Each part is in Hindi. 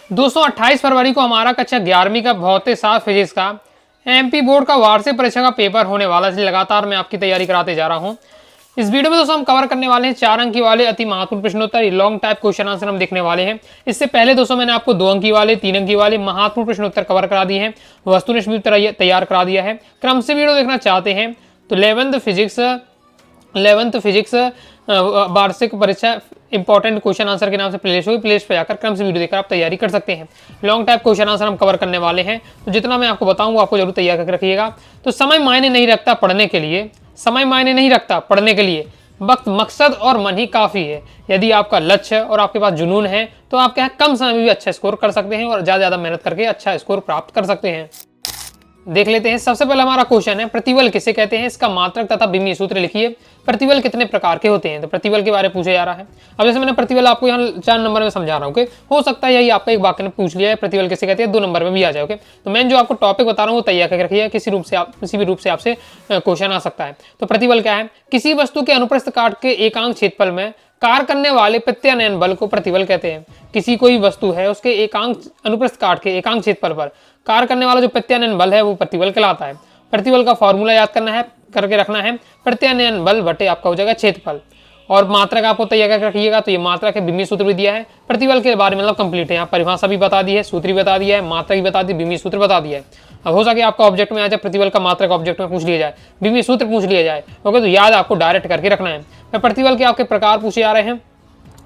दोस्तों 28 फरवरी को हमारा कक्षा 11वीं का भौतिक शास्त्र फिजिक्स का एमपी बोर्ड का वार्षिक परीक्षा का पेपर होने वाला है। लगातार मैं आपकी तैयारी कराते जा रहा हूं। इस वीडियो में दोस्तों हम कवर करने वाले हैं 4 अंक वाले अति महत्वपूर्ण प्रश्नोत्तर लॉन्ग टाइप क्वेश्चन आंसर हम देखने वाले हैं। इससे पहले दोस्तों मैंने आपको 2 अंक वाले 3 अंक वाले महत्वपूर्ण प्रश्नोत्तर कवर करा दिए हैं, वस्तुनिष्ठ भी तैयार करा दिया है। क्रम से वीडियो देखना चाहते हैं तो 11th फिजिक्स वार्षिक परीक्षा इंपॉर्टेंट क्वेश्चन आंसर के नाम से प्लेलिस्ट होगी, प्लेलिस्ट पे जाकर क्रम से वीडियो देखकर आप तैयारी कर सकते हैं। लॉन्ग टाइप क्वेश्चन आंसर हम कवर करने वाले हैं, तो जितना मैं आपको बताऊंगा आपको जरूर तैयार करके रखिएगा। तो समय मायने नहीं रखता पढ़ने के लिए, समय मायने नहीं रखता पढ़ने के लिए, वक्त मकसद और मन ही काफ़ी है। यदि आपका लक्ष्य और आपके पास जुनून है तो आप क्या कम समय में भी अच्छा स्कोर कर सकते हैं और ज़्यादा मेहनत करके अच्छा स्कोर प्राप्त कर सकते हैं। देख लेते हैं। सबसे पहला हमारा क्वेश्चन है, प्रतिबल किसे कहते हैं, इसका मात्रक तथा बिंदु सूत्र लिखिए। प्रतिबल कितने प्रकार के होते हैं, तो प्रतिबल के बारे में पूछा जा रहा है। अब जैसे मैंने प्रतिबल आपको यहाँ 4 नंबर में समझा रहा हूँ, हो सकता है यही आपका एक वाक्य में पूछ लिया है प्रतिबल किसे कहते हैं, 2 नंबर में भी आ जाए। तो मैं जो आपको टॉपिक बता रहा हूँ वो तैयार करके रखिए, किसी भी रूप से आपसे क्वेश्चन आ सकता है। तो प्रतिबल क्या है, किसी वस्तु के अनुप्रस्थ काट के एकांक क्षेत्रफल में कार्य करने वाले प्रत्यानयन बल को प्रतिबल कहते हैं। किसी कोई वस्तु है उसके अनुप्रस्थ काट के एकांक क्षेत्रफल पर कार्य करने वाला जो प्रत्यानयन बल है वो प्रतिबल कहलाता है। प्रतिबल का फॉर्मूला याद करके रखना है, प्रत्यानयन बल बटे आपका हो जाएगा क्षेत्रफल। और मात्रक आपको तैयार करके रखिएगा, तो ये मात्रक है, बिंदु सूत्र भी दिया है। प्रतिबल के बारे में मतलब कंप्लीट है, यहाँ परिभाषा भी बता दी है, सूत्र भी बता दिया है, मात्रक भी बता दी, बिंदु सूत्र बता दिया है। अब हो सके आपका ऑब्जेक्ट में आ जाए प्रतिबल का मात्रक ऑब्जेक्ट में पूछ लिया जाए, बिंदु सूत्र पूछ लिया जाए, ओके, तो याद आपको डायरेक्ट करके रखना है। प्रतिबल के आपके प्रकार पूछे जा रहे हैं,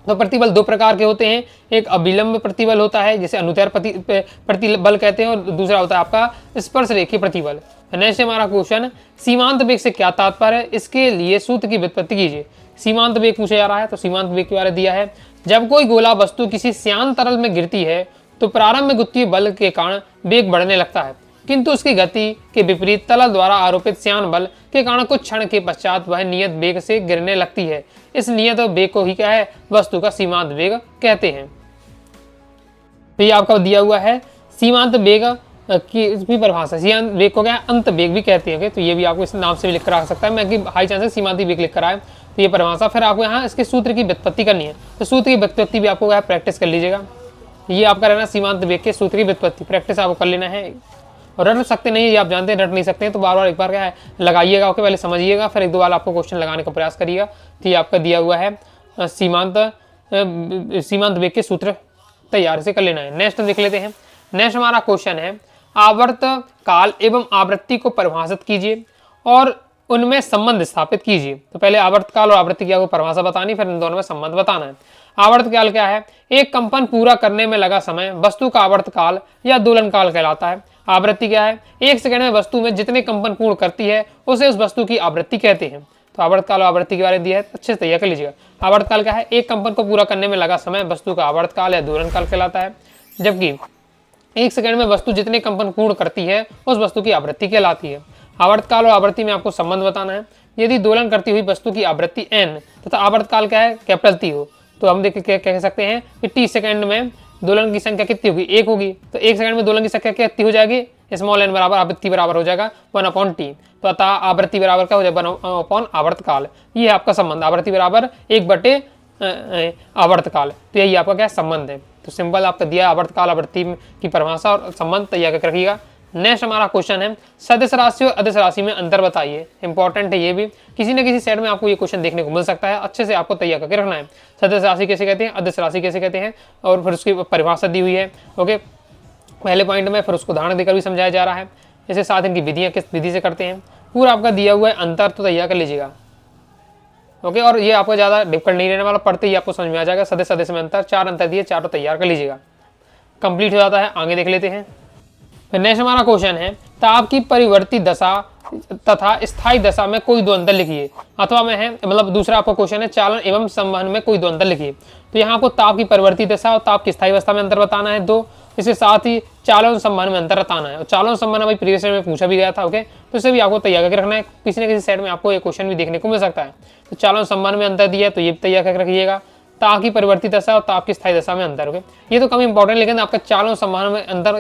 तो प्रतिबल 2 प्रकार के होते हैं। एक अभिलंब प्रतिबल होता है जिसे अनुदैर्ध्य प्रतिबल कहते हैं, और दूसरा होता है आपका स्पर्श रेखीय प्रतिबल। नेक्स्ट हमारा क्वेश्चन, सीमांत वेग से क्या तात्पर्य है, इसके लिए सूत्र की व्युत्पत्ति कीजिए। सीमांत वेग पूछा जा रहा है, तो सीमांत वेग के बारे में दिया है, जब कोई गोला वस्तु किसी श्यान तरल में गिरती है तो प्रारंभ में गुरुत्वीय बल के कारण वेग बढ़ने लगता है, किंतु उसकी गति के विपरीत तल द्वारा आरोपित श्यान बल के कारण कुछ क्षण के पश्चात वह नियत वेग से गिरने लगती है। इस नियत वेग को ही क्या है, वस्तु का सीमांत वेग कहते हैं। तो ये आपका दिया हुआ है सीमांत वेग की भी परिभाषा, सीमांत वेग को क्या है, अंत वेग भी कहते हैं। तो ये भी आपको इस नाम से भी लिख कर आ सकता है, मैं कि हाई चांसेस सीमांत वेग लिख कर आए। तो ये परिभाषा, फिर आपको यहाँ इसके सूत्र की व्युत्पत्ति करनी है, तो सूत्र की व्युत्पत्ति भी आपको प्रैक्टिस कर लीजिएगा। ये आपका रहना सीमांत वेग के सूत्र की व्युत्पत्ति, प्रैक्टिस आपको कर लेना है। और रट सकते नहीं, ये आप जानते हैं, रट नहीं सकते हैं, तो बार बार एक बार क्या है लगाइएगा, ओके, पहले समझिएगा, फिर 1-2 बार आपको क्वेश्चन लगाने का प्रयास करिएगा। तो ये आपका दिया हुआ है सीमांत वेग के सूत्र तैयार से कर लेना है। नेक्स्ट देख लेते हैं। नेक्स्ट हमारा क्वेश्चन है, आवर्त काल एवं आवृत्ति को परिभाषित कीजिए और उनमें संबंध स्थापित कीजिए। तो पहले आवर्त काल और आवृत्ति की आपको परिभाषा बतानी, फिर इन दोनों में संबंध बताना है। आवर्त काल क्या है, एक कंपन पूरा करने में लगा समय वस्तु का आवर्त काल या दोलन काल कहलाता है। आवृत्ति क्या है, 1 सेकंड में वस्तु में जितने कंपन पूर्ण करती है उसे उस वस्तु की आवृत्ति कहते हैं। तो आवर्त काल और आवृत्ति के बारे में दिया है, अच्छे से तैयार कर लीजिएगा। आवर्त काल क्या है, एक कंपन को पूरा करने में लगा समय वस्तु का आवर्त काल या दोलन काल कहलाता है, जबकि 1 सेकंड में वस्तु जितने कंपन पूर्ण करती है उस वस्तु की आवृत्ति कहलाती है। आवर्त काल और आवृत्ति में आपको संबंध बताना है। यदि दोलन करती हुई वस्तु की आवृत्ति n तथा आवर्त काल क्या है, कैपिटल T हो, तो हम कह सकते हैं कि t सेकंड में दोलन की संख्या कितनी होगी, 1 होगी। तो 1 सेकंड में दोलन की संख्या कितनी हो जाएगी, स्मॉल n बराबर आवृत्ति बराबर हो जाएगा 1/t। तो अतः आवृत्ति बराबर क्या हो जाएगा, 1/, आवर्त काल। ये आपका संबंध, आवृत्ति बराबर 1/, आवर्त काल। तो यही आपका क्या संबंध है। तो सिंपल आपका दिया आवर्त काल आवृत्ति की परिभाषा और संबंध तैयार करके रखिएगा। नेक्स्ट हमारा क्वेश्चन है, सदिश राशि और अदिश राशि में अंतर बताइए। इंपॉर्टेंट है ये भी, किसी न किसी सेट में आपको ये क्वेश्चन देखने को मिल सकता है, अच्छे से आपको तैयार करके रखना है। सदिश राशि कैसे कहते हैं, अदिश राशि कैसे कहते हैं, और फिर उसकी परिभाषा दी हुई है, ओके, पहले पॉइंट में, फिर उसको उदाहरण देकर भी समझाया जा रहा है। इसके साथ इनकी विधियाँ किस विधि से करते हैं, पूरा आपका दिया हुआ है अंतर, तो तैयार कर लीजिएगा, ओके। और ये आपको ज़्यादा डिफिकल्ट नहीं रहने वाला, पढ़ते ही आपको समझ में आ जाएगा। सदिश सदिश में अंतर, 4 अंतर दिए, 4 तैयार कर लीजिएगा, कंप्लीट हो जाता है। आगे देख लेते हैं। फिर नेक्स्ट हमारा क्वेश्चन है, ताप की परिवर्ती दशा तथा स्थायी दशा में कोई 2 अंतर लिखिए। अथवा में है, मतलब दूसरा आपका क्वेश्चन है, चालन एवं संवहन में कोई 2 अंतर लिखिए। तो यहाँ आपको ताप की परिवर्ती दशा और ताप की स्थायी अवस्था में अंतर बताना है 2। इसके साथ ही चालन संवहन में अंतर बताना है। और चालन संवहन भाई प्रीवियस में पूछा भी गया था, ओके, तो इसे भी आपको तैयार करके रखना है। किसी न किसी सेट में आपको ये क्वेश्चन भी देखने को मिल सकता है। तो चालन संवहन में अंतर दिया है, तो ये तैयार करके रखिएगा। ताप की परिवर्ती दशा और ताप की स्थायी दशा में अंतर, ओके, ये तो कम इंपॉर्टेंट, लेकिन आपका चालन संवहन में अंतर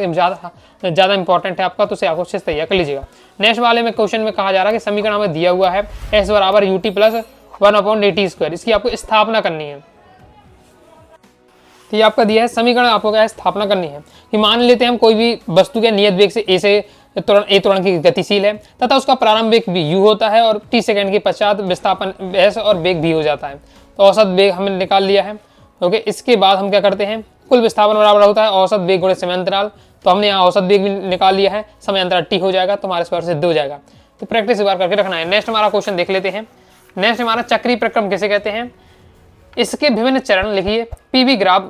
ज़्यादा इंपॉर्टेंट है आपका, तो उसे आपको अच्छे से तैयार कर लीजिएगा। नेक्स्ट वाले में क्वेश्चन में कहा जा रहा है कि समीकरण हमें दिया हुआ है s बराबर ut + 1/at², इसकी आपको स्थापना करनी है। तो ये आपका दिया है समीकरण आपको क्या है स्थापना करनी है कि मान लेते हैं हम कोई भी वस्तु के नियत वेग से ए त्वरण की गतिशील है तथा उसका प्रारंभ वेग भी u होता है और t सेकंड के पश्चात विस्थापन s और वेग भी हो जाता है। तो औसत वेग हमने निकाल लिया है। ओके, इसके बाद हम क्या करते हैं, कुल विस्थापन बराबर होता है औसत वेग गुणे समय अंतराल। तो हमने यहाँ औसत वेग भी निकाल लिया है, समय अंतराल t हो जाएगा, तो हमारे स्क्वायर सिद्ध हो जाएगा। तो प्रैक्टिस एक बार करके रखना है। नेक्स्ट हमारा क्वेश्चन देख लेते हैं। नेक्स्ट हमारा चक्रीय प्रक्रम किसे कहते हैं, इसके विभिन्न चरण लिखिए, पीवी ग्राफ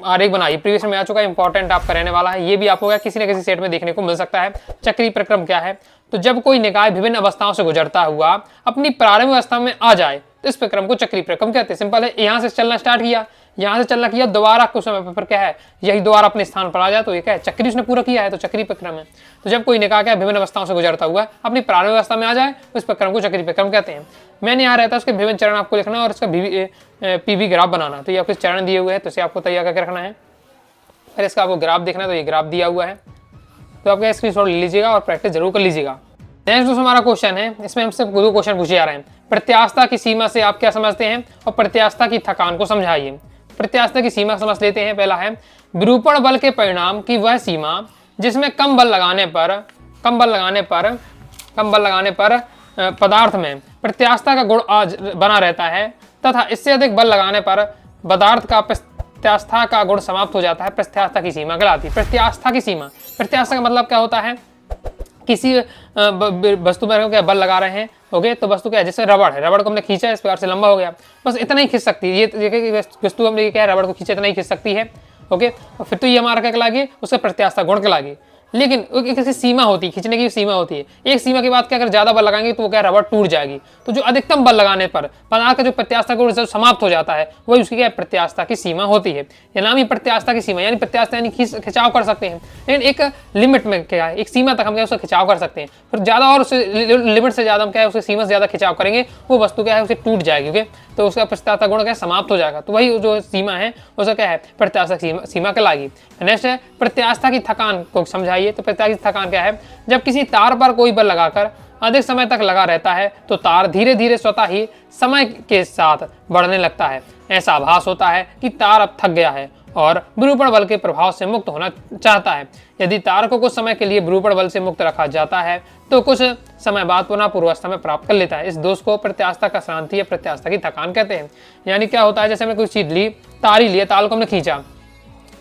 आरेख बनाइए। प्रीवियस में आ चुका है, इंपॉर्टेंट आपका रहने वाला है, ये भी आपको किसी न किसी सेट में देखने को मिल सकता है। चक्रीय प्रक्रम क्या है, तो जब कोई निकाय विभिन्न अवस्थाओं से गुजरता हुआ अपनी प्रारंभिक अवस्था में आ जाए तो इस प्रक्रम को चक्रीय प्रक्रम कहते हैं। सिंपल है, यहाँ से चलना स्टार्ट किया, यहाँ से चलना किया, दोबारा कुछ समय पर क्या है, यही दोबारा अपने स्थान पर आ जाए तो ये क्या है, चक्री उसने पूरा किया है, तो चक्रीय प्रक्रम है। तो जब कोई निकाय क्या विभिन्न अवस्थाओं से गुजरता हुआ अपनी प्रारंभिक अवस्था में आ जाए तो इस प्रक्रम को चक्रीय प्रक्रम कहते हैं। मैंने यहाँ रहता है उसके विभिन्न चरण आपको लिखना और इसका पीवी ग्राफ बनाना। तो ये आपके चरण दिए हुए हैं, तो इसे आपको तैयार करके रखना है। फिर इसका आपको ग्राफ देखना है, तो ये ग्राफ दिया हुआ है, तो आप क्या स्क्रीनशॉट ले लीजिएगा और प्रैक्टिस जरूर कर लीजिएगा। नेक्स्ट जो हमारा क्वेश्चन है, इसमें हमसे दो क्वेश्चन पूछे जा रहे हैं। प्रत्यास्थता की सीमा से आप क्या समझते हैं और प्रत्यास्थता की थकान को समझाइए। प्रत्यास्थता की सीमा समझ लेते हैं। पहला है विरूपण बल के परिणाम की वह सीमा जिसमें कम बल लगाने पर पदार्थ में प्रत्यास्थता का गुण बना रहता है तथा इससे अधिक बल लगाने पर पदार्थ का प्रत्यास्था का गुण समाप्त हो जाता है। प्रत्यास्था की सीमा कहलाती है। प्रत्यास्था की सीमा, प्रत्यास्था का मतलब क्या होता है, किसी वस्तु पर क्या बल लगा रहे हैं, ओके, तो वस्तु क्या है, जैसे रबड़ है, रबड़ को हमने खींचा इस प्रकार से लंबा हो गया, बस इतना ही खींच सकती है। ये वस्तु हमने क्या है, रबड़ को खींचा इतना ही खींच सकती है, ओके, और फिर तो ये हमारा क्या कहलाएगी, उसका प्रत्यास्था गुण कहलाएगी। लेकिन एक सीमा होती है, खींचने की सीमा होती है। एक सीमा के बाद क्या अगर ज्यादा बल लगाएंगे तो वो क्या रबड़ टूट जाएगी। तो जो अधिकतम बल लगाने पर पदार्थ का जो प्रत्यास्था गुण जब समाप्त हो जाता है वही उसकी क्या प्रत्यास्था की सीमा होती है। ये नाम ही प्रत्यास्था की सीमा, यानी प्रत्यास्था यानी खिंचाव कर सकते हैं, लेकिन एक लिमिट में क्या है, एक सीमा तक हम क्या उसका खिंचाव कर सकते हैं। फिर ज्यादा और लिमिट से ज्यादा हम क्या है उसकी सीमा से ज्यादा खिंचाव करेंगे वो वस्तु क्या है उसे टूट जाएगी, ओके, तो उसका प्रत्यास्था गुण क्या समाप्त हो जाएगा। तो वही जो सीमा है उसका क्या है प्रत्यास्था सीमा कहलाएगी। नेक्स्ट है प्रत्यास्था की थकान को समझाइए। तो प्रत्यास्था की थकान क्या है, जब किसी तार पर कोई बल लगाकर अधिक समय तक लगा रहता है तो तार धीरे धीरे स्वतः ही समय के साथ बढ़ने लगता है। ऐसा आभास होता है कि तार अब थक गया है और विरूपण बल के प्रभाव से मुक्त होना चाहता है। यदि तार को कुछ समय के लिए विरूपण बल से मुक्त रखा जाता है तो कुछ समय बाद पुनः पूर्वावस्था में प्राप्त कर लेता है। इस दोष को प्रत्यास्था का श्रांति या प्रत्यास्था की थकान कहते हैं। यानी क्या होता है, जैसे हमने कोई चीज ली, तार ही लिया, तार को हमने खींचा,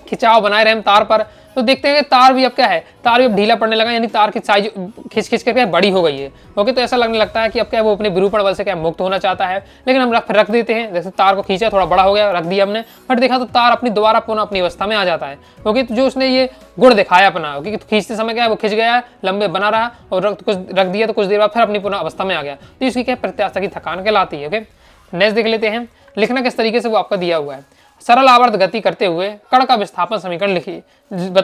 खिंचाव बनाए रहे हम तार पर, तो देखते हैं कि तार भी अब क्या है, तार भी अब ढीला पड़ने लगा, यानी तार की साइज खिंच खिंच कर बड़ी हो गई है, ओके, तो ऐसा लगने लगता है कि अब क्या वो अपने विरूपण बल से क्या मुक्त होना चाहता है। लेकिन हम रख देते हैं, जैसे तार को खींचा, थोड़ा बड़ा हो गया, रख दिया हमने, फिर देखा तो तार अपनी दोबारा पुनः अपनी अवस्था में आ जाता है, ओके, तो जो उसने ये गुण दिखाया अपना, ओके, तो खींचते समय क्या है वो खिंच गया, लंबे बना रहा और कुछ रख दिया तो कुछ देर बाद फिर अपनी पुनः अवस्था में आ गया, तो इसकी क्या प्रत्यास्था की थकान कहलाती है। ओके, नेक्स्ट देख लेते हैं। लिखना किस तरीके से वो आपका दिया हुआ है। सरल आवर्त गति करते हुए कण का विस्थापन समीकरण लिखिए,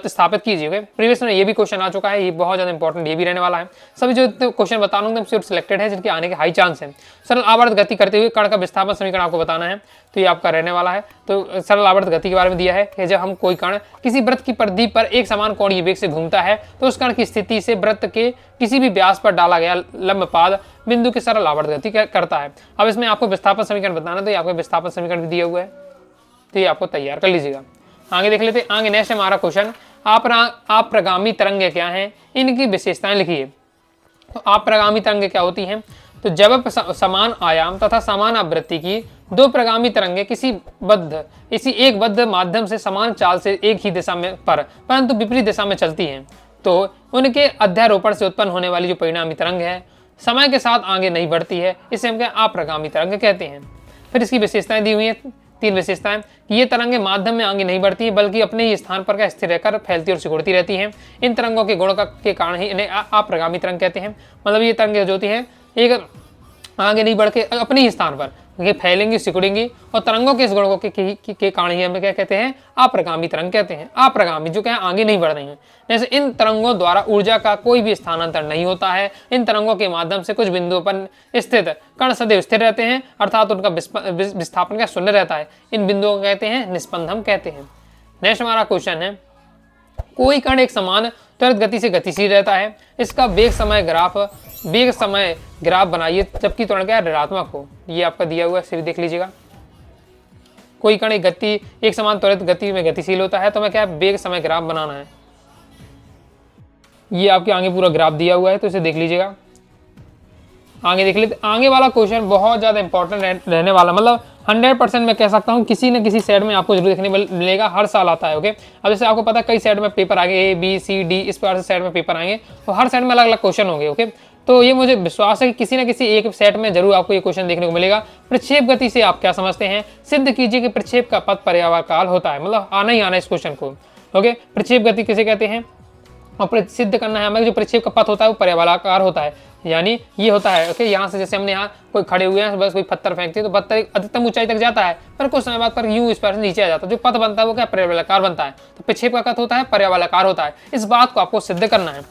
स्थापित कीजिए। प्रीवियस में ये भी क्वेश्चन आ चुका है, ये बहुत ज्यादा इंपॉर्टेंट ये भी रहने वाला है। सभी जो क्वेश्चन बताऊंगा सिर्फ सिलेक्टेड है जिनके आने के हाई चांस है। सरल आवर्त गति करते हुए कण का विस्थापन समीकरण आपको बताना है, तो ये आपका रहने वाला है। तो सरल आवर्त गति के बारे में दिया है कि जब हम कोई कण किसी वृत्त की परिधि पर एक समान कोणीय वेग से घूमता है तो उस कण की स्थिति से वृत्त के किसी भी व्यास पर डाला गया लंबपाद बिंदु की सरल आवर्त गति करता है। अब इसमें आपको विस्थापन समीकरण बताना, तो ये आपको विस्थापन समीकरण भी दिया हुआ है, तो ये आपको तैयार कर लीजिएगा। आगे देख लेते हैं। आगे नेक्स्ट हमारा क्वेश्चन, अप्रगामी तरंगे क्या हैं, इनकी विशेषताएं लिखिए। तो अप्रगामी तरंगे क्या होती हैं, तो जब समान आयाम तथा समान आवृत्ति की दो प्रगामी तरंगे किसी एक बद्ध माध्यम से समान चाल से एक ही दिशा में परंतु विपरीत दिशा में चलती हैं तो उनके अध्यारोपण से उत्पन्न होने वाली जो परिणामी तरंग है समय के साथ आगे नहीं बढ़ती है, इसे हम क्या अप्रगामी तरंग कहते हैं। फिर इसकी विशेषताएं दी हुई हैं, तीन विशेषताएं कि ये तरंगे माध्यम में आगे नहीं बढ़ती है बल्कि अपने ही स्थान पर का स्थिर रहकर फैलती और सिकुड़ती रहती हैं। इन तरंगों के गुण के कारण ही इन्हें अप्रगामी तरंग कहते हैं। मतलब ये तरंगे जो होती हैं एक आगे नहीं बढ़ के अपने ही स्थान पर ये फैलेंगी सिकुड़ेंगी और तरंगों के इस गुणों के कारण ही हमें क्या कहते हैं अप्रगामी तरंग कहते हैं। अप्रगामी जो क्या आगे नहीं बढ़ रही हैं। जैसे इन तरंगों द्वारा ऊर्जा का कोई भी स्थानांतरण नहीं होता है। इन तरंगों के माध्यम से कुछ बिंदुओं पर स्थित कण सदैव स्थिर रहते हैं अर्थात उनका विस्थापन क्या शून्य रहता है। इन बिंदुओं को कहते हैं निस्पंदन कहते हैं। नेक्स्ट हमारा क्वेश्चन है, कोई कण एक समान त्वरित गति से गतिशील रहता है, इसका वेग समय ग्राफ बनाइए जबकि त्वरण क्या ऋणात्मक हो। ये आपका दिया हुआ है, सिर्फ देख लीजिएगा। कोई कण एक गति एक समान त्वरित गति में गतिशील होता है तो हमें क्या है, वेग समय ग्राफ बनाना है। ये आपके आगे पूरा ग्राफ दिया हुआ है, तो इसे देख लीजिएगा। आगे देख लेते, आगे वाला क्वेश्चन बहुत ज़्यादा इंपॉर्टेंट रहने वाला, मतलब 100% मैं कह सकता हूँ किसी न किसी सेट में आपको जरूर देखने मिलेगा, हर साल आता है। ओके, अब जैसे आपको पता है कई सेट में पेपर आएंगे, A B C D इस प्रकार से सेट में पेपर आएंगे, तो हर सेट में अलग अलग क्वेश्चन होंगे। ओके, तो ये मुझे विश्वास है कि किसी न किसी एक सेट में जरूर आपको ये क्वेश्चन देखने को मिलेगा। प्रक्षेप गति से आप क्या समझते हैं? सिद्ध कीजिए कि प्रक्षेप का पथ पर्यावरण होता है, मतलब आना ही आना इस क्वेश्चन को। ओके, प्रक्षेप गति किसे कहते हैं और सिद्ध करना है हमें जो प्रक्षेप का पथ होता है वो पर्यावलाकार होता है, यानी ये होता है। ओके, यहाँ से जैसे हमने यहाँ कोई खड़े हुए हैं, बस कोई पत्थर फेंकते हैं तो पत्थर अधिकतम ऊंचाई तक जाता है, पर कुछ समय बाद पर यूं इस पर नीचे आ जाता है, जो पथ बनता है वो क्या पर्यावलाकार बनता है। तो प्रक्षेप का पथ होता है पर्यावलाकार होता है, इस बात को आपको सिद्ध करना है।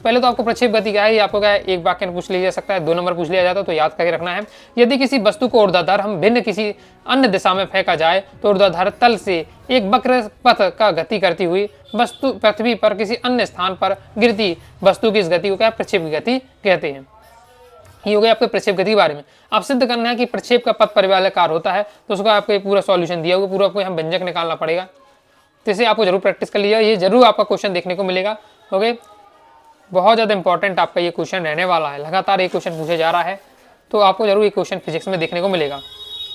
पहले तो आपको प्रक्षेप गति क्या है ये आपको क्या है, एक वाक्य में पूछ लिया जा सकता है, 2 नंबर पूछ लिया जाता है, तो याद करके रखना है। यदि किसी वस्तु को ऊर्ध्वाधर हम भिन्न किसी अन्य दिशा में फेंका जाए तो ऊर्ध्वाधर तल से एक वक्र पथ का गति करती हुई वस्तु पृथ्वी पर किसी अन्य स्थान पर गिरती वस्तु की इस गति को क्या प्रक्षेप की गति कहते हैं। ये हो गया आपके प्रक्षेप गति के बारे में। आप सिद्ध करना है कि प्रक्षेप का पथ पर्यावलाकार होता है, तो उसका आपको पूरा सॉल्यूशन दिया हुआ, पूरा आपको यहाँ व्यंजक निकालना पड़ेगा, तो इसे आपको जरूर प्रैक्टिस कर लीजिए, ये जरूर आपका क्वेश्चन देखने को मिलेगा। ओके, बहुत ज़्यादा इंपॉर्टेंट आपका ये क्वेश्चन रहने वाला है, लगातार ये क्वेश्चन पूछे जा रहा है, तो आपको जरूर ये क्वेश्चन फिजिक्स में देखने को मिलेगा,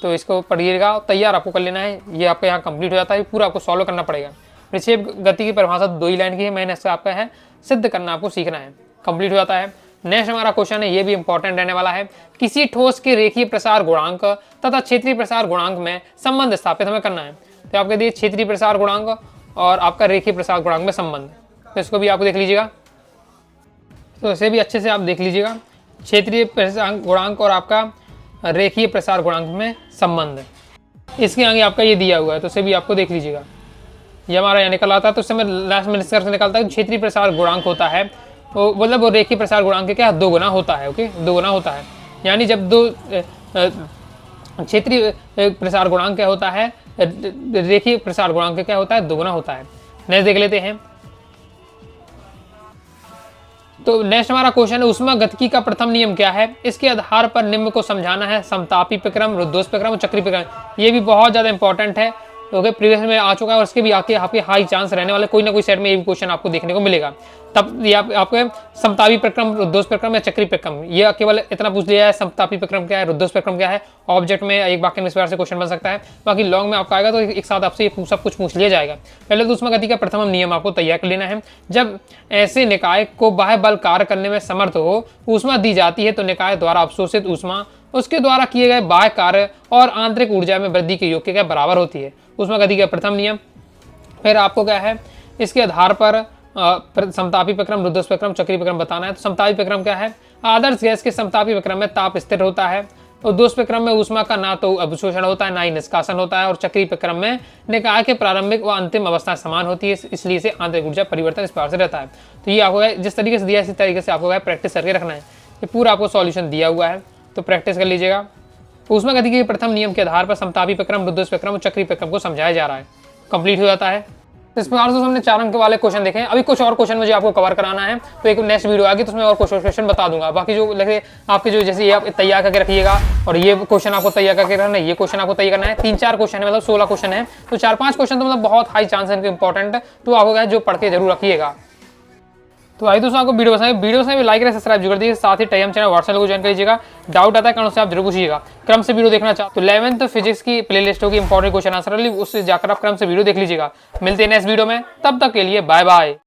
तो इसको पढ़िएगा, तैयार आपको कर लेना है। ये आपका यहाँ कंप्लीट हो जाता है, पूरा आपको सॉल्व करना पड़ेगा। प्रक्षेप गति की परिभाषा 2 ही लाइन की है, मैंने इससे आपका है सिद्ध करना आपको सीखना है, कंप्लीट हो जाता है। नेक्स्ट हमारा क्वेश्चन है, ये भी इंपॉर्टेंट रहने वाला है, किसी ठोस के रेखीय प्रसार गुणांक तथा क्षेत्रीय प्रसार गुणांक में संबंध स्थापित हमें करना है। तो आपके दिए क्षेत्रीय प्रसार गुणांक और आपका रेखीय प्रसार गुणांक में संबंध, तो इसको भी आपको देख लीजिएगा, तो इसे भी अच्छे से आप देख लीजिएगा, क्षेत्रीय प्रसार गुणांक और आपका रेखीय प्रसार गुणांक में संबंध, इसके आगे आपका ये दिया हुआ है, तो इसे भी आपको देख लीजिएगा। ये हमारा यहाँ निकल आता है, तो इससे मैं लास्ट में निष्कर्ष निकालता है क्षेत्रीय प्रसार गुणांक होता है वो मतलब वो रेखीय प्रसार गुणांक के क्या 2 गुना होता है। ओके, 2 गुना होता है, यानी जब क्षेत्रीय प्रसार गुणांक क्या होता है, रेखीय प्रसार गुणांक क्या होता है, 2 गुना होता है। नेक्स्ट देख लेते हैं, तो नेक्स्ट हमारा क्वेश्चन है ऊष्मागतिकी का प्रथम नियम क्या है, इसके आधार पर निम्न को समझाना है, समतापी प्रक्रम, रुद्धोष प्रक्रम और चक्रीय प्रक्रम। ये भी बहुत ज्यादा इंपॉर्टेंट है, ओके, प्रीवियस में आ चुका है और इसके भी आके यहाँ पे हाई चांस रहने वाले, कोई ना कोई सेट में ये भी क्वेश्चन आपको देखने को मिलेगा। तब ये आपको समतापी प्रक्रम, रुद्धोष प्रक्रम या चक्रीय प्रक्रम, ये केवल इतना पूछ लिया है, समतापी प्रक्रम क्या है, रुद्धोष प्रक्रम क्या है, ऑब्जेक्ट में एक वाक्य में इस बार से क्वेश्चन बन सकता है, बाकी लॉन्ग में आपका आएगा तो एक साथ आपसे ये सब कुछ पूछ लिया जाएगा। पहले तो ऊष्मागति का प्रथम नियम आपको तैयार कर लेना है, जब ऐसे निकाय को बाह्य बल कार्य करने में समर्थ हो, ऊष्मा दी जाती है तो निकाय द्वारा अवशोषित ऊष्मा उसके द्वारा किए गए बाह्य कार्य और आंतरिक ऊर्जा में वृद्धि के योग के क्या बराबर होती है, ऊष्मागति का प्रथम नियम। फिर आपको क्या है, इसके आधार पर समतापी प्रक्रम, रुद्धोष प्रक्रम, चक्रीय प्रक्रम बताना है। तो समतापी प्रक्रम क्या है, आदर्श गैस के समतापी प्रक्रम में ताप स्थिर होता है, रुद्धोष प्रक्रम में ऊष्मा का ना तो अवशोषण होता है ना ही निष्कासन होता है, और चक्रीय प्रक्रम में निकाय के प्रारंभिक व अंतिम अवस्था समान होती है, इसलिए से आंतरिक ऊर्जा परिवर्तन इस प्रकार से रहता है। तो ये आपको जिस तरीके से दिया इसी तरीके से आपको प्रैक्टिस करके रखना है, ये पूरा आपको सॉल्यूशन दिया हुआ है, तो प्रैक्टिस कर लीजिएगा। ऊष्मागतिकी के प्रथम नियम के आधार पर समतापी प्रक्रम, रुद्धोष प्रक्रम और चक्रीय प्रक्रम को समझाया जा रहा है, कंप्लीट हो जाता है। इस प्रकार से हमने 4 अंक वाले क्वेश्चन देखे हैं, अभी कुछ और क्वेश्चन मुझे आपको कवर कराना है, तो एक नेक्स्ट वीडियो आएगी तो उसमें और क्वेश्चन बता दूंगा। बाकी जो लगे आपके जो जैसे ये आप तैयार करके रखिएगा, और ये क्वेश्चन आपको तैयार करके रखना है, ये क्वेश्चन आपको तैयार करना है, 3-4 क्वेश्चन है, मतलब 16 क्वेश्चन है, तो 4-5 क्वेश्चन तो मतलब बहुत हाई चांस है इनके इंपॉर्टेंट, तो आपको जो पढ़ के जरूर रखिएगा। तो आई दोस्तों आपको वीडियो से भी लाइक करें, सब्सक्राइब जरूर दीजिए, साथ ही टाइम चैनल व्हाट्सएप को ज्वाइन कर लीजिएगा। डाउट आता है कारण से आप जरूर पूछिएगा। क्रम से वीडियो देखना चाहते तो 11th फिजिक्स की प्लेलिस्ट होगी इंपॉर्टेंट क्वेश्चन आंसर वाली, उससे जाकर आप क्रम से वीडियो देख लीजिएगा। मिलते हैं नेक्स्ट वीडियो में, तब तक के लिए बाय बाय।